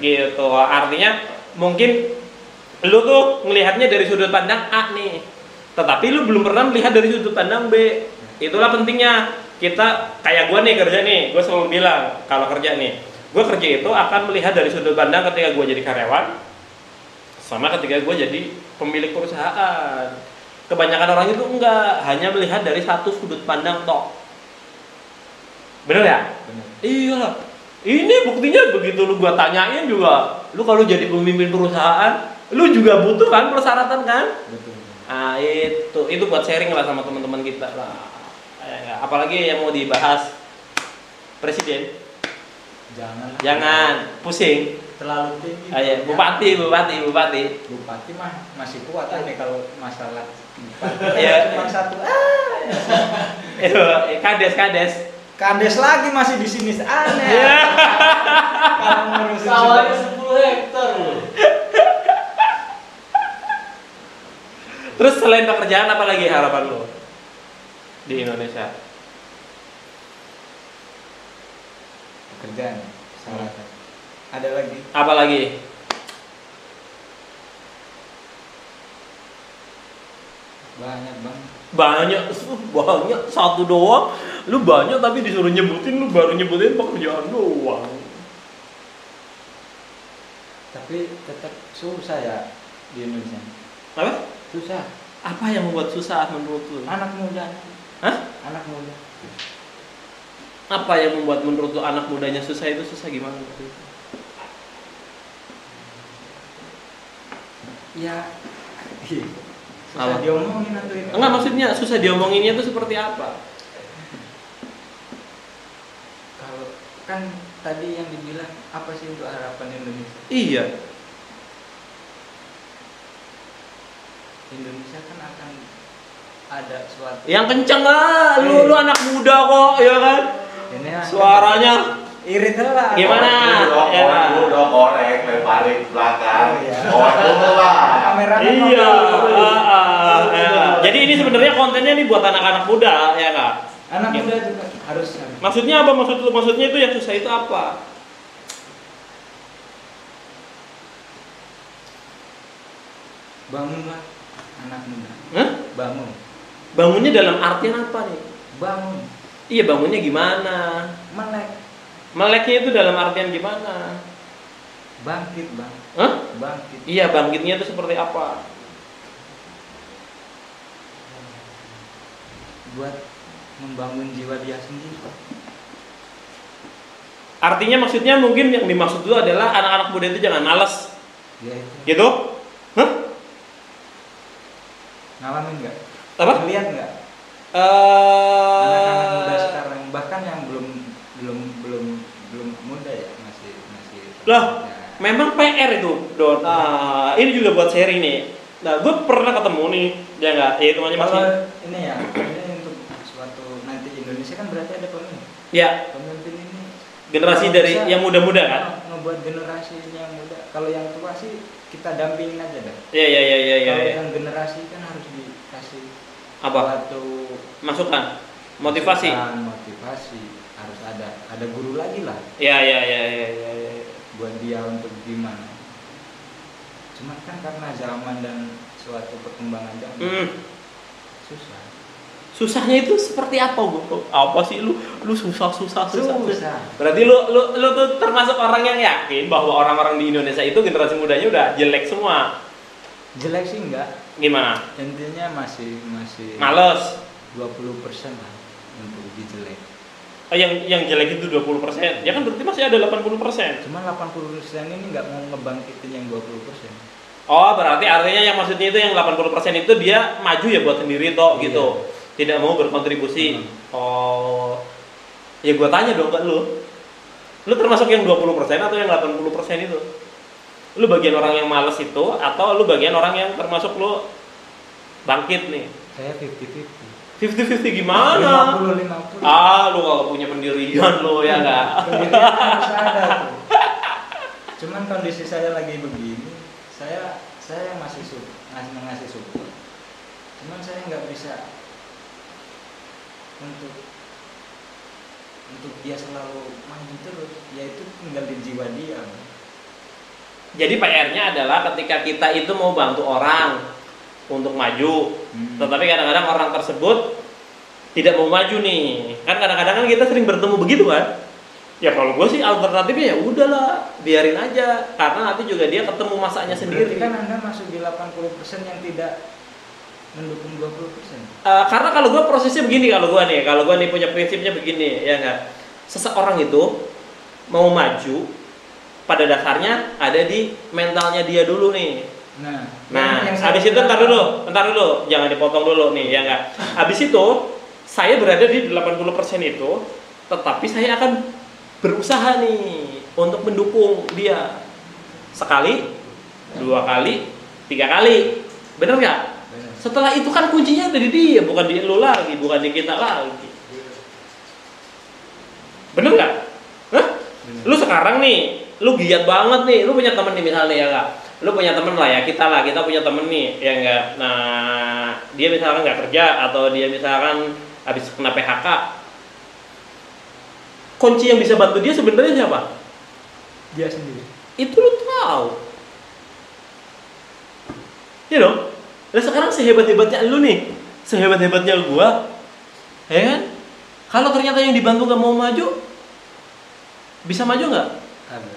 Gitu. Artinya mungkin lu tuh ngelihatnya dari sudut pandang A nih. Tetapi lu belum pernah melihat dari sudut pandang B. Itulah pentingnya kita kayak gue nih kerja nih, gue selalu bilang kalau kerja nih, gue kerja itu akan melihat dari sudut pandang ketika gue jadi karyawan, sama ketika gue jadi pemilik perusahaan. Kebanyakan orang itu enggak, hanya melihat dari satu sudut pandang tok. Bener ya? Benar. Iya. Ini buktinya begitu lu gua tanyain juga, lu kalau jadi pemimpin perusahaan, lu juga butuh kan persyaratan kan? Betul. Ah itu buat sharing lah sama teman-teman kita lah. Apalagi yang mau dibahas presiden. Jangan pusing. Terlalu tinggi. Ayo, bupati. Bupati mah masih kuat nih kalau masalah bupati. Iya. Cuma satu. Kades. Kandes lagi masih di sini aneh. Iya. Kalau ngurusin Sawahnya sudah- 10 hektar loh. Terus selain pekerjaan apa lagi harapan lo di Indonesia? pekerjaan salah. Ada lagi. Apa lagi? Banyak bang. Banyak satu doang. Lu banyak tapi disuruh nyebutin, lu baru nyebutin pekerjaan doang. Tapi tetap susah ya di Indonesia. Apa? Susah. Apa yang membuat susah menurut lu? Anak muda. Hah? Anak muda. Apa yang membuat menurut lu anak mudanya susah itu susah gimana? Ya. Apa? Susah diomongin atau ini. Enggak, maksudnya susah diomonginnya itu seperti apa? Kalau kan tadi yang dibilang apa sih untuk harapan Indonesia? Iya. Indonesia kan akan ada suatu Yang kenceng lah, lu anak muda kok, ya kan? ini ya, Suaranya, irit lah. Gimana? Ya. Lu udah korek, lemparin ke belakang. Oh, iya. Korek dulu lah. Kameranya Iya. iya. Jadi ini sebenarnya kontennya nih buat anak-anak muda, ya Kak? Anak Gitu. muda juga harus. Maksudnya apa? Maksudnya itu yang susah itu apa? Bangunlah anak muda. Hah? Bangun. Bangunnya dalam artian apa nih? Bangun. Iya, bangunnya gimana? Melek. Meleknya itu dalam artian gimana? Bangkit, Bang. Hah? Bangkit. Iya, bangkitnya itu seperti apa? Buat membangun jiwa dia sendiri. Artinya maksudnya mungkin yang dimaksud itu adalah anak-anak muda itu jangan malas. Ya itu. Gitu? Hah? Ngalamin nggak? Apa? Lihat nggak? Anak-anak muda Eh, sekarang bahkan yang belum muda ya masih. Lah, Ya. memang PR itu, Don. Ini juga buat sharing nih. Nah, gue pernah ketemu nih, ya nggak? Ya itu namanya masih. Kalau ini ya, ini untuk suatu nanti Indonesia kan berarti ada pemimpin. Ya, Pemimpin ini generasi kalau dari bisa yang muda-muda kan? ngebuat generasi yang muda. Kalau yang tua sih kita dampingin aja dah. Iya, iya, iya, iya, Kalau iya. yang generasi kan harus dikasih Apa? suatu Masukan, motivasi. masukan, motivasi harus ada guru lagi lah Iya, iya, iya, iya, iya. Ya. buat dia untuk gimana. Cuman kan karena zaman dan suatu perkembangan zaman susah. Susahnya itu seperti apa, Bro? Apa sih lu susah. Susah. Berarti lu tuh termasuk orang yang yakin bahwa orang-orang di Indonesia itu generasi mudanya udah jelek semua. Jelek sih enggak. Gimana? Intinya masih Males. 20% lah untuk dijelek. Oh, yang jelek itu 20%. Ya kan berarti masih ada 80%. Cuman 80% ini nggak mau ngebangkitin yang 20%. Oh, berarti artinya yang maksudnya itu yang 80% itu dia maju ya buat sendiri toh Iya. gitu. Tidak mau berkontribusi. Oh. Ya gua tanya dong ke lu. Lu termasuk yang 20% atau yang 80% itu? Lu bagian orang yang males itu atau lu bagian orang yang termasuk lu bangkit nih? Saya 50-50. 50-50 gimana? 50-50. Lu kalau punya pendirian lu ya enggak? Pendirian harus ada tuh. Cuman kondisi saya lagi begini, saya yang masih ngasih support. Cuman saya nggak bisa untuk dia selalu maju terus, yaitu tinggal di jiwa dia. Jadi PR-nya adalah ketika kita itu mau bantu orang untuk maju, tetapi kadang-kadang orang tersebut tidak mau maju nih. Kan kadang-kadang kan kita sering bertemu begitu kan? Ya kalau gue sih alternatifnya ya udahlah, biarin aja karena nanti juga dia ketemu masanya sendiri. Berarti kan Anda masuk di 80% yang tidak mendukung 20%. Karena kalau gue prosesnya begini, kalau gue nih punya prinsipnya begini, ya enggak. Seseorang itu mau maju pada dasarnya ada di mentalnya dia dulu nih. Nah, habis itu ntar dulu, jangan dipotong dulu nih, ya enggak. Habis itu saya berada di 80% itu, tetapi saya akan berusaha nih untuk mendukung dia sekali, 2 kali, 3 kali, bener nggak? Setelah itu kan kuncinya ada di dia, bukan di lu lagi, bukan di kita lagi. Bener nggak? Hah? Lu sekarang nih, lu giat banget nih, lu punya temen nih misalnya ya nggak? Lu punya temen lah ya, kita punya temen nih, ya nggak? Nah, dia misalkan nggak kerja atau dia misalkan habis kena PHK. Kunci yang bisa bantu dia sebenarnya siapa? Dia sendiri. Itu lu tahu. Ya dong. Nah sekarang sehebat-hebatnya lu nih, sehebat-hebatnya gua, ya kan? Kalau ternyata yang dibantu gak mau maju, bisa maju nggak? Ada.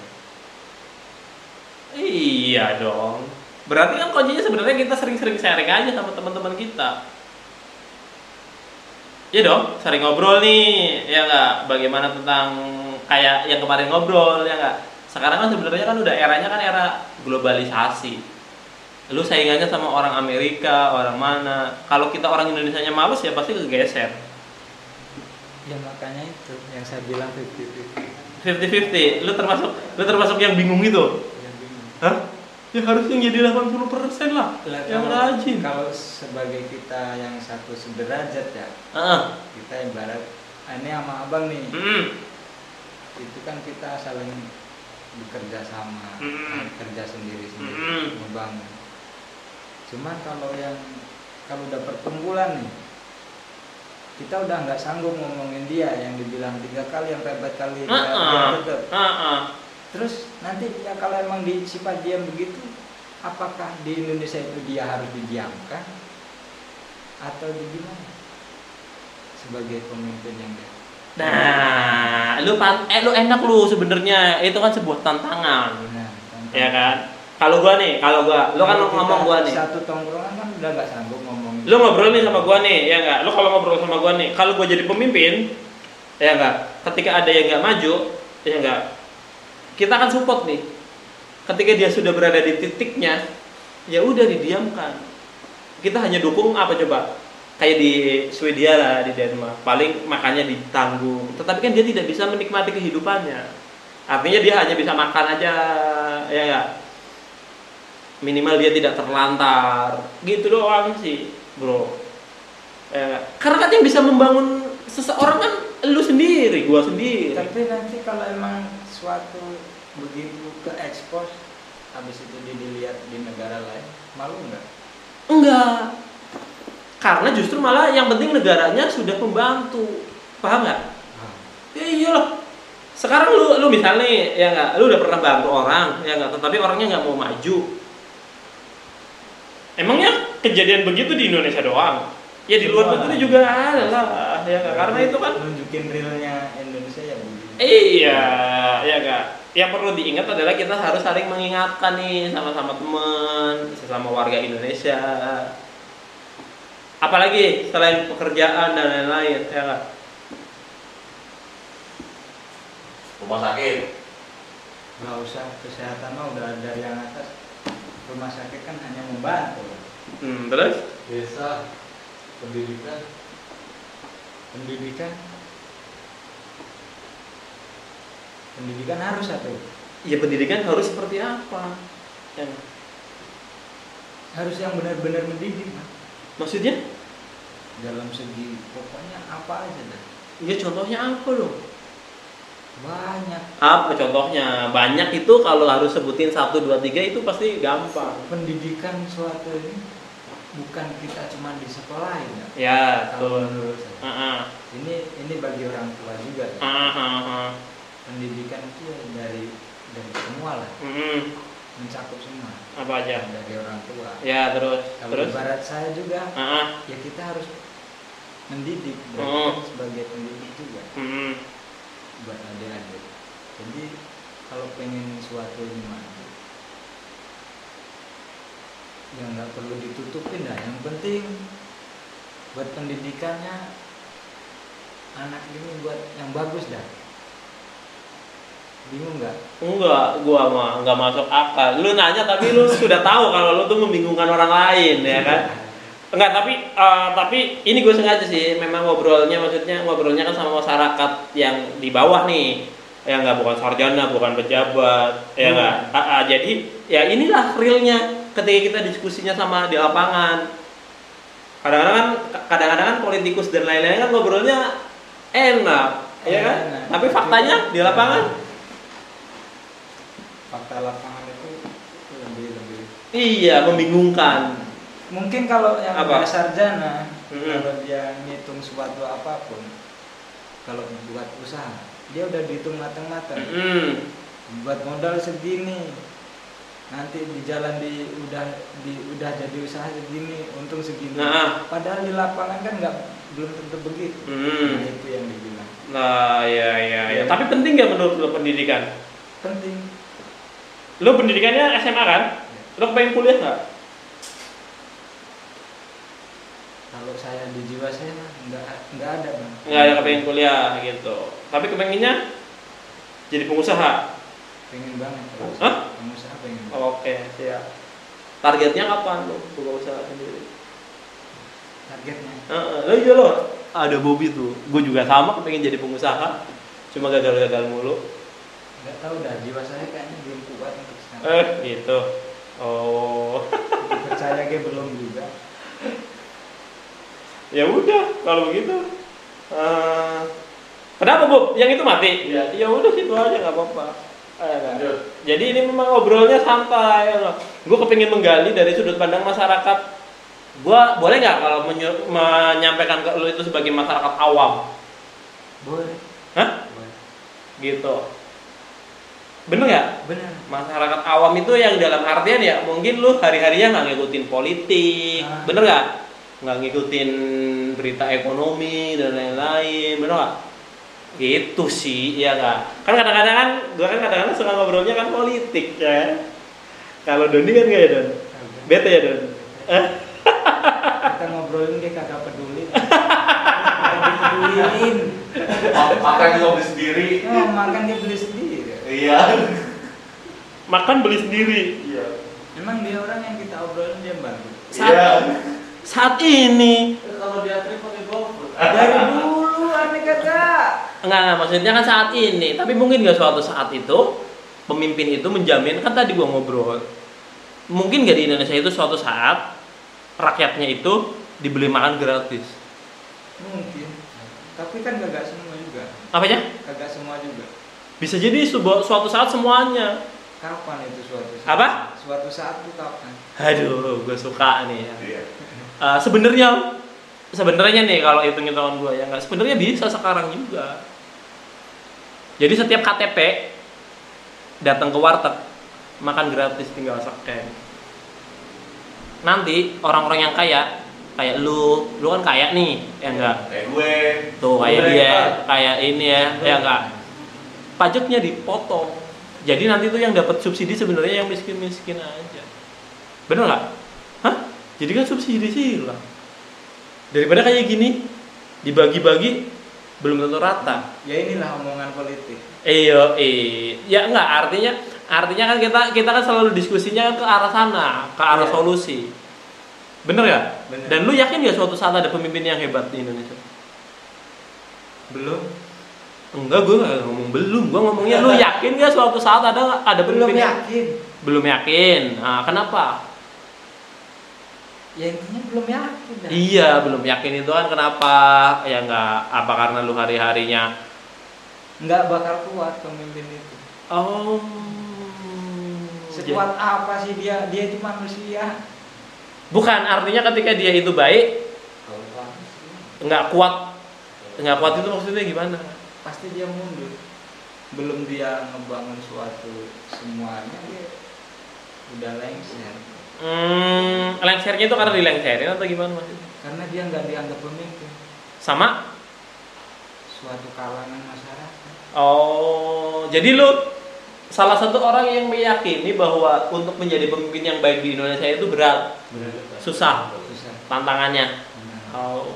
Iya dong. Berarti kan kuncinya sebenarnya kita sering-sering sharing aja sama teman-teman kita. Iya dong, sering ngobrol nih, ya nggak? Bagaimana tentang kayak yang kemarin ngobrol, ya nggak? Sekarang kan sebenarnya kan udah eranya kan era globalisasi. Lu saingannya sama orang Amerika, orang mana? Kalau kita orang Indonesianya males ya pasti kegeser. Ya makanya itu yang saya bilang 50-50. 50-50. Lu termasuk yang bingung itu. Yang bingung. Hah? Ya harusnya jadi 80% lah. Yang rajin. Kalau sebagai kita yang satu sederajat ya, kita ibarat ini sama abang nih. itu kan kita saling bekerja sama, kerja sendiri-sendiri membangun. Cuman kalau udah perkumpulan nih, kita udah nggak sanggup ngomongin dia yang dibilang 3 kali sampai 4 kali dia tetap. Terus nanti ya kalau emang sifat dia begitu, apakah di Indonesia itu dia harus didiamkan atau gimana sebagai pemimpin yang dia? Nah, lu enak lu sebenarnya, itu kan sebuah tantangan. Nah, Ya kan? Kalau gua, lu kan ngomong gua nih. Satu tongkrongan kan udah nggak sanggup ngomongin. Lu ngobrol nih sama gua nih, ya enggak? Lu kalau ngobrol sama gua nih, kalau gua jadi pemimpin, ya enggak? Ketika ada yang enggak maju, ya enggak? Kita akan support nih. Ketika dia sudah berada di titiknya, ya udah didiamkan. Kita hanya dukung apa coba? Kayak di Swedia lah, di Denmark, paling makannya ditanggung. Tetapi kan dia tidak bisa menikmati kehidupannya. Artinya dia hanya bisa makan aja, ya enggak? Minimal dia tidak terlantar, gitu doang sih, bro. Karena kan yang bisa membangun seseorang kan lu sendiri, gua sendiri. Tapi nanti kalau emang suatu begitu ke expose, habis itu dilihat di negara lain, malu nggak? Enggak. Karena justru malah yang penting negaranya sudah membantu, paham nggak? Ya iyalah. Sekarang lu misalnya ya nggak, lu udah pernah bantu orang, ya nggak, tetapi orangnya nggak mau maju. Emangnya kejadian begitu di Indonesia doang? Ya di luar negeri juga ada lah, ya nggak? Karena itu kan nunjukin realnya Indonesia ya begini. Iya, ya nggak. Yang perlu diingat adalah kita harus saling mengingatkan nih sama-sama teman, sesama warga Indonesia. Apalagi selain pekerjaan dan lain-lain, ya nggak? Rumah sakit. Nggak usah kesehatan mah udah dari yang atas. Rumah sakit kan hanya membantu. Terus? Desa. Pendidikan. Pendidikan harus satu. Ya pendidikan harus seperti apa? Harus yang benar-benar mendidik, Mas. Maksudnya? Dalam segi pokoknya apa aja dah. Ya contohnya apa loh? Banyak. Apa contohnya? Banyak itu kalau harus sebutin 1, 2, 3 itu pasti gampang. Pendidikan suatu ini bukan kita cuma di sekolah ya. Ya, Kalau betul. menurut saya. Ini bagi orang tua juga. Ya. Pendidikan itu ya dari semua lah. Mencakup semua. Apa aja? Dari orang tua. Ya, terus. Kalau ibarat saya juga, ya kita harus mendidik sebagai pendidik juga. Buat adik-adik. Jadi kalau pengen suatu ini maju, ya nggak perlu ditutupin dah. Yang penting buat pendidikannya anak ini buat yang bagus dah. Bingung nggak? Enggak, gua mah nggak masuk akal. Lu nanya tapi lu sudah tahu kalau lu tuh membingungkan orang lain, ya kan? Enggak, tapi ini gue sengaja sih, memang ngobrolnya kan sama masyarakat yang di bawah nih, ya nggak, bukan sarjana, bukan pejabat, ya nggak. Jadi ya inilah realnya ketika kita diskusinya sama di lapangan. Kadang-kadang kan politikus dan lain-lain kan ngobrolnya enak, ya kan? Tapi faktanya di lapangan, fakta lapangan itu lebih. iya, membingungkan. Mungkin kalau yang Apa? sarjana, kalau dia ngitung suatu apapun, kalau buat usaha, dia udah dihitung matang-matang. Buat modal segini, nanti di jalan udah jadi usaha segini, untung segini. Padahal di lapangan kan belum tentu begitu. Nah, itu yang dibilang. Nah, ya. Tapi penting nggak menurut lo pendidikan? Penting. Lo pendidikannya SMA kan? Lo pengen kuliah nggak? Kalau saya di jiwa saya nggak ada, Bang. Nggak ada kepengen kuliah gitu. Tapi kepengennya jadi pengusaha. Pengen banget. Pengusaha pengen. Oke, siap. Targetnya kapan lo buka usaha sendiri? Targetnya. Lo iya lo. Ada Bobby tuh. Gue juga sama kepengen jadi pengusaha. Cuma gagal mulu. Nggak tahu dah, jiwa saya kayaknya belum kuat untuk sekarang. Gitu. Oh. Percaya belum juga. Ya udah kalau begitu Kenapa, Bu? Yang itu mati? Iya. Ya udah situ aja nggak apa-apa. Lanjut. Jadi ini memang ngobrolnya santai. Gue kepingin menggali dari sudut pandang masyarakat. Gua boleh nggak kalau menyampaikan ke lu itu sebagai masyarakat awam? Boleh. Hah? Boleh. Gitu. Bener nggak? Benar. Masyarakat awam itu yang dalam artian ya mungkin lu hari-harinya nggak ngikutin politik, bener nggak? Nggak ngikutin berita ekonomi dan lain-lain, bener nggak? Gitu sih, ya nggak? Kan kadang-kadang kan, gua kan kadang-kadang suka ngobrolnya kan politik ya. Kalau Doni kan nggak ya Don? Bete ya Don? Kita ngobrolin dia kagak peduli. Kagak pedulin. Makan juga beli sendiri. Oh, makan dia beli sendiri. Iya. Makan beli sendiri. Iya. Memang dia orang yang kita obrolin dia bantu. Iya. Saat ini Kalau dia trip pakai GoFood. Dari dulu aneh kagak. enggak, maksudnya kan saat ini. Tapi mungkin nggak suatu saat itu pemimpin itu menjamin, kan tadi gua ngobrol. Mungkin nggak di Indonesia itu suatu saat rakyatnya itu dibeli makan gratis. Mungkin. Tapi kan kagak semua juga. Apanya? Kagak semua juga. Bisa jadi suatu saat semuanya. Kapan itu suatu saat? Apa? Suatu saat itu kapan? Aduh, gue suka nih. Iya. Sebenarnya nih kalau hitung-hitungan gue ya nggak, sebenarnya bisa sekarang juga. Jadi setiap KTP datang ke warteg makan gratis tinggal scan. Nanti orang-orang yang kaya kayak lu kan kaya nih, ya enggak? Kayak gue. Tuh kayak Gue, dia, Pak. kayak ini ya enggak? Pajaknya dipotong. Jadi nanti tuh yang dapat subsidi sebenarnya yang miskin-miskin aja. Bener nggak? Hah? Jadi kan subsidi silang. Daripada kayak gini dibagi-bagi belum tentu rata. Ya inilah omongan politik. Ya enggak, artinya kan kita kan selalu diskusinya ke arah sana, ke arah Iya. solusi. Bener ya? Bener. Dan lu yakin gak suatu saat ada pemimpin yang hebat di Indonesia? Belum. Enggak, gue gak ngomong belum, gue ngomongnya lu yakin gak suatu saat ada Belum pemimpin yang- yakin. Belum yakin. Nah, kenapa? Ya intinya belum yakin dah. Iya, belum yakin itu kan kenapa? Ya enggak, apa karena lu hari-harinya Nggak bakal kuat pemimpin itu. oh Sekuat apa sih dia? Dia itu manusia. bukan, artinya ketika dia itu baik, Kalau manusia. enggak kuat itu maksudnya gimana? Pasti dia mundur. Belum dia ngebangun suatu semuanya dia udah lengser. Lengsernya itu karena dilengserin atau gimana maksudnya? Karena dia nggak dianggap pemimpin. Sama? Suatu kalangan masyarakat. Oh, jadi lu salah satu orang yang meyakini bahwa untuk menjadi pemimpin yang baik di Indonesia itu berat, susah Susah. tantangannya. Nah, Oh,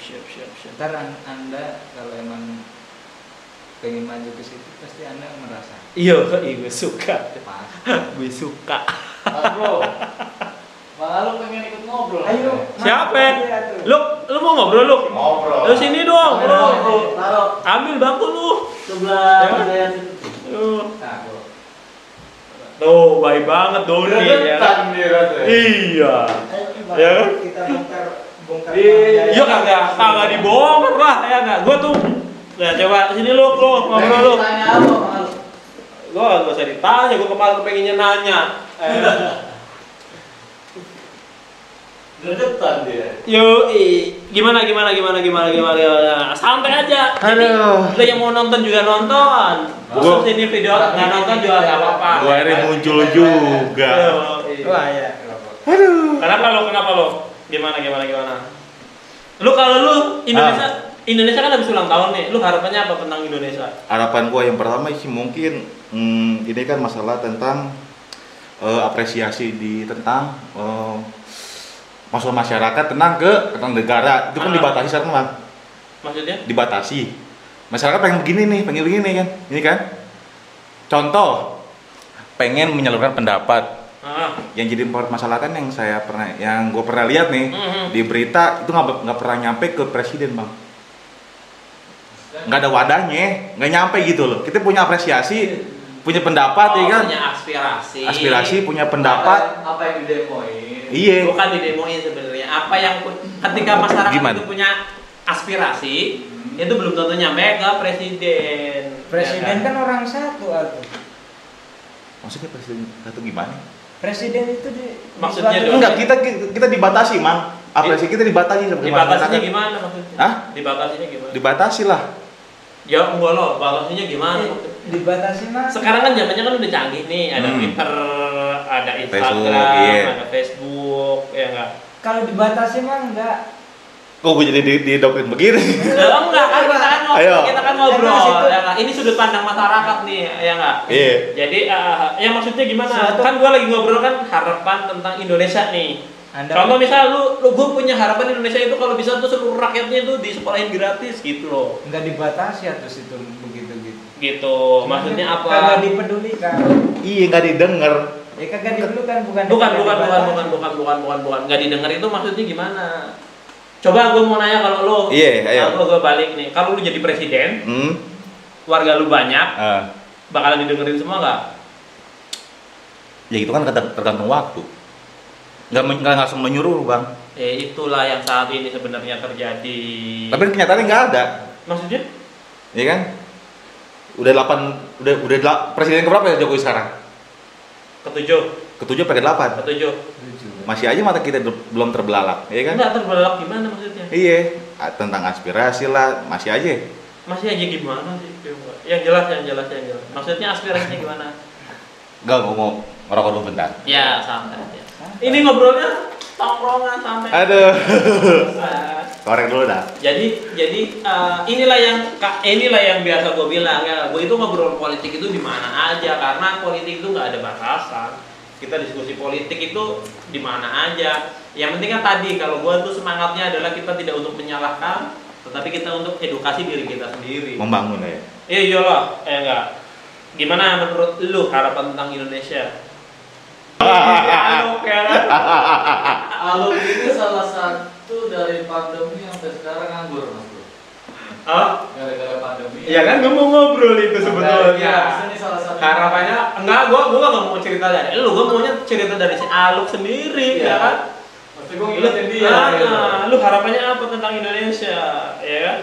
siap. ntar Anda kalau emang pengen maju ke situ pasti Anda merasa Iya, gue suka. pas. Gue suka. Mas bro. Malah lu pengen ikut ngobrol. Ayo. Siapa? Lu mau ngobrol lu? Ngobrol. Lu sini dong, bro. Taruh Ambil bangku lu. sebelah Ya. saya. Tuh. Nah, bro. Tuh, baik banget Doni ya. Deketan dia katanya. Iya. Ayo Ya. kita bongkar Iya kagak dibongkar lah ya enggak. Gua tuh ya coba sini lu ngobrol lu. Tanya apa, Mas? Gua enggak usah ditanya, gua kemarin kepengennya nanya. Deketan dia. Gimana? Santai aja. Aduh. Jadi, lu yang mau nonton juga nonton. Gua- Khusus ini video nggak nonton juga nggak apa-apa. Gua akhirnya muncul juga. Wah ya. Kenapa lo? Gimana? Lu kalau lu Indonesia kan habis ulang tahun nih. Lu harapannya apa tentang Indonesia? Harapan gua yang pertama sih mungkin ini kan masalah tentang apresiasi tentang masalah masyarakat tentang negara itu kan dibatasi sekarang Bang. Maksudnya? Dibatasi. Masyarakat pengen begini kan. Ini kan. Contoh pengen menyalurkan pendapat. Yang jadi permasalahan yang gue pernah lihat nih di berita itu nggak pernah nyampe ke presiden Bang. Nggak ada wadahnya, nggak nyampe gitu loh. Kita punya apresiasi, punya pendapat ya kan. Punya aspirasi. Aspirasi, punya pendapat. Apa yang didemoin? Iya. Bukan didemoin sebenarnya. Apa yang ketika masyarakat Gimana? itu punya aspirasi, Itu belum tentunya mega presiden. Presiden ya kan orang satu atuh. Maksudnya presiden satu gimana? Presiden itu Maksudnya di- dong. Enggak, kita dibatasi, Mang. Apresiasi kita dibatasi sebagai Dibatasinya masyarakat. gimana maksudnya? Hah? Dibatasinya gimana? Dibatasi lah. Ya enggak loh, batasinya gimana? dibatasi mah. Sekarang kan zamannya kan udah canggih nih, ada Twitter, ada Instagram, iya. ada Facebook, ya enggak? Kalau dibatasi mah enggak. Kok gue jadi didoktrin begini? Enggak, kan Ayo. kita kan ngobrol, Karena situ- ya enggak? Ini sudut pandang masyarakat nih, ya enggak? Iya. Jadi, ya maksudnya gimana? Suatu- Kan gua lagi ngobrol kan harapan tentang Indonesia nih. Anda Contoh misal gue punya harapan Indonesia itu kalau bisa tuh seluruh rakyatnya itu disekolahin gratis gitu loh. enggak dibatasi atau situ begitu gitu. Gitu. Maksudnya apa? Kagak dipedulikan. Iya, nggak didengar. Ya kagak dipedulikan Bukan. dibatasi. Nggak didengar itu maksudnya gimana? Coba gue mau nanya kalau lo, Iya, ayo. kalau gue balik nih, kalau lu jadi presiden, warga lu banyak, bakalan didengerin semua nggak? Ya itu kan tergantung waktu. Nggak langsung menyuruh, Bang. Itulah yang saat ini sebenarnya terjadi. Tapi kenyataannya nggak ada. Maksudnya? Iya kan? Udah presiden keberapa ya Jokowi sekarang? Ketujuh, Ke-7 pakai 8. ketujuh. Masih aja mata kita belum terbelalak, iya kan? Enggak terbelalak gimana maksudnya? Iya, tentang aspirasi lah, masih aja. Masih aja gimana sih? Yang jelas. Maksudnya aspirasinya gimana? Enggak, mau ngerokok dulu bentar. Ya, santai aja. Ini ngobrolnya tongkrongan santai. Aduh. Korek dulu dah. Jadi inilah yang biasa gue bilang ya. Gue itu ngobrol politik itu di mana aja karena politik itu nggak ada batasan. Kita diskusi politik itu di mana aja. Yang penting kan tadi kalau gue tuh semangatnya adalah kita tidak untuk menyalahkan, tetapi kita untuk edukasi diri kita sendiri. Membangun ya. Iyalah, enggak. Gimana menurut lu harapan tentang Indonesia? Aluk ini salah satu dari pandemi yang sampai sekarang nganggur, Mas Bro. Gara-gara pandemi. Ya kan gue mau ngobrol itu sebetulnya. Iya, ini salah satu. Harapannya enggak, gua nggak mau cerita dari lu, gua maunya cerita dari si Aluk sendiri, Iya. ya kan? Pasti gue ngeliatin dia. gitu. Lu harapannya apa tentang Indonesia, ya kan?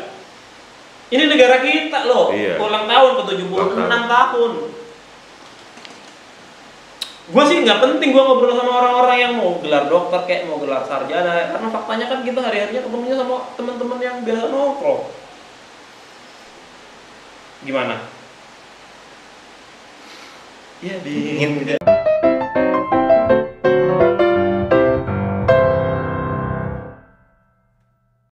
Ini negara kita loh, Iya. ulang tahun ke-76 tahun. Gua sih nggak penting gua ngobrol sama orang-orang yang mau gelar dokter kayak mau gelar sarjana, karena faktanya kan kita hari-harinya ketemunya sama teman-teman yang biasa nongkrong. Gimana? Ya, Ingin